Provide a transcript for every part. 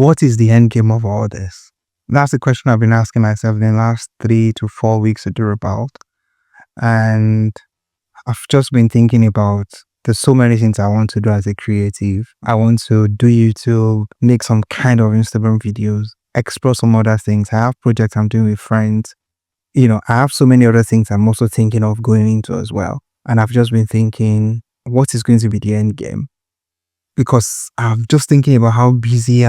what is the end game of all this? That's the question I've been asking myself in the last 3 to 4 weeks or thereabout. And I've just been thinking about there's so many things I want to do as a creative. I want to do YouTube, make some kind of Instagram videos, explore some other things. I have projects I'm doing with friends. I have so many other things I'm also thinking of going into as well. And I've just been thinking, what is going to be the end game? Because I'm just thinking about how busy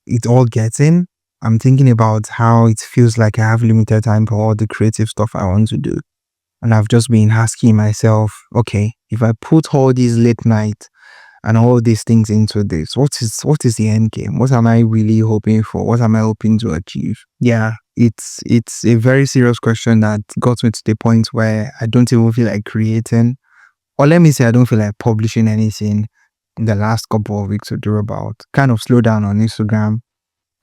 it all getting. I'm thinking about how it feels like I have limited time for all the creative stuff I want to do. And I've just been asking myself, okay, if I put all these late night and all these things into this, what is the end game? What am I really hoping for? What am I hoping to achieve? Yeah, it's a very serious question that got me to the point where I don't even feel like creating, or let me say I don't feel like publishing anything in the last couple of weeks or thereabout. Kind of slow down on Instagram,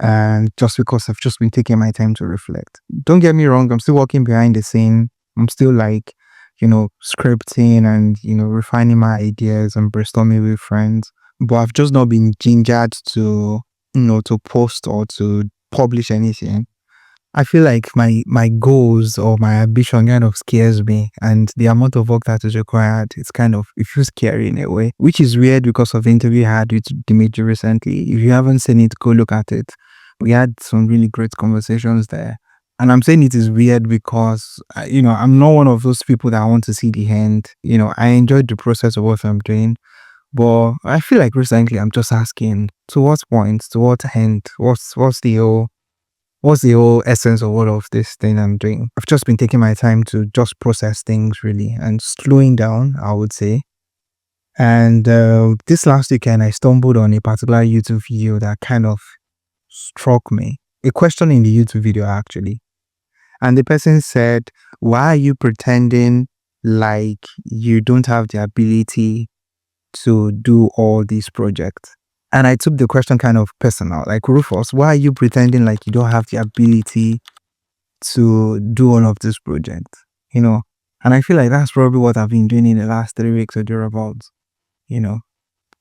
and just because I've just been taking my time to reflect. Don't get me wrong, I'm still working behind the scene. I'm still like, scripting and, refining my ideas and brainstorming with friends. But I've just not been gingered to, to post or to publish anything. I feel like my goals or my ambition kind of scares me, and the amount of work that is required, it feels scary in a way, which is weird because of the interview I had with Dimitri recently. If you haven't seen it, go look at it. We had some really great conversations there. And I'm saying it is weird because, I'm not one of those people that want to see the end. I enjoyed the process of what I'm doing. But I feel like recently I'm just asking, to what point, to what end, what's the whole essence of all of this thing I'm doing? I've just been taking my time to just process things really and slowing down, I would say. And this last weekend, I stumbled on a particular YouTube video that kind of struck me. A question in the YouTube video, actually. And the person said, why are you pretending like you don't have the ability to do all these projects? And I took the question kind of personal, like, Rufus, why are you pretending like you don't have the ability to do all of this project? And I feel like that's probably what I've been doing in the last 3 weeks or thereabouts,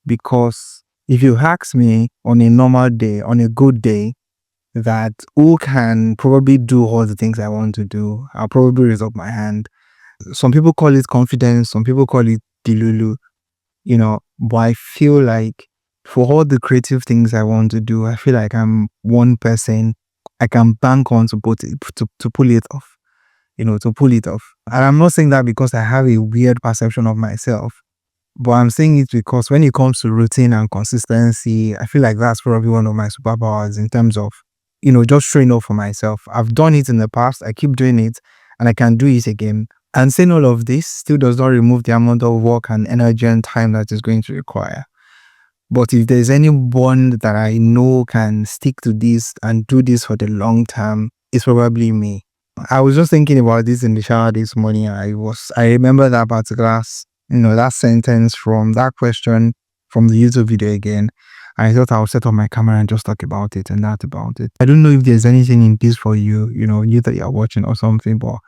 because if you ask me on a normal day, on a good day, that who can probably do all the things I want to do, I'll probably raise up my hand. Some people call it confidence, some people call it dilulu, but I feel like for all the creative things I want to do, I feel like I'm one person I can bank on to pull it off, to pull it off. And I'm not saying that because I have a weird perception of myself, but I'm saying it because when it comes to routine and consistency, I feel like that's probably one of my superpowers in terms of, just showing up for myself. I've done it in the past, I keep doing it, and I can do it again. And saying all of this still does not remove the amount of work and energy and time that is going to require. But if there's anyone that I know can stick to this and do this for the long term, it's probably me. I was just thinking about this in the shower this morning. I remember that particular, that sentence from that question from the YouTube video again. I thought I would set up my camera and just talk about it and that about it. I don't know if there's anything in this for you, you that you're watching or something, but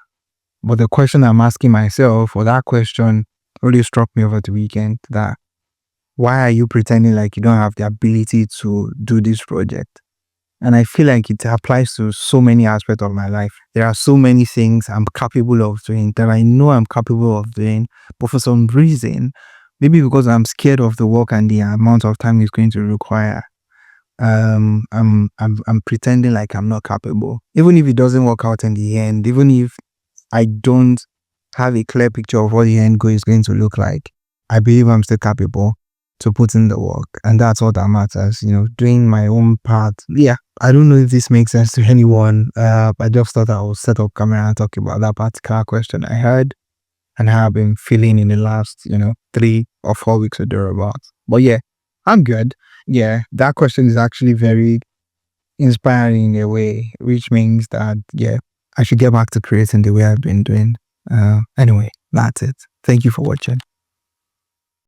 the question I'm asking myself, or that question really struck me over the weekend, that why are you pretending like you don't have the ability to do this project? And I feel like it applies to so many aspects of my life. There are so many things I'm capable of doing that I know I'm capable of doing, but for some reason, maybe because I'm scared of the work and the amount of time it's going to require, I'm pretending like I'm not capable. Even if it doesn't work out in the end, even if I don't have a clear picture of what the end goal is going to look like, I believe I'm still capable to put in the work, and that's all that matters. Doing my own part. Yeah, I don't know if this makes sense to anyone. I just thought I would set up camera and talk about that particular question I heard and how I've been feeling in the last 3 or 4 weeks or thereabouts. But yeah, I'm good. Yeah, that question is actually very inspiring in a way, which means that I should get back to creating the way I've been doing. Anyway, that's it. Thank you for watching.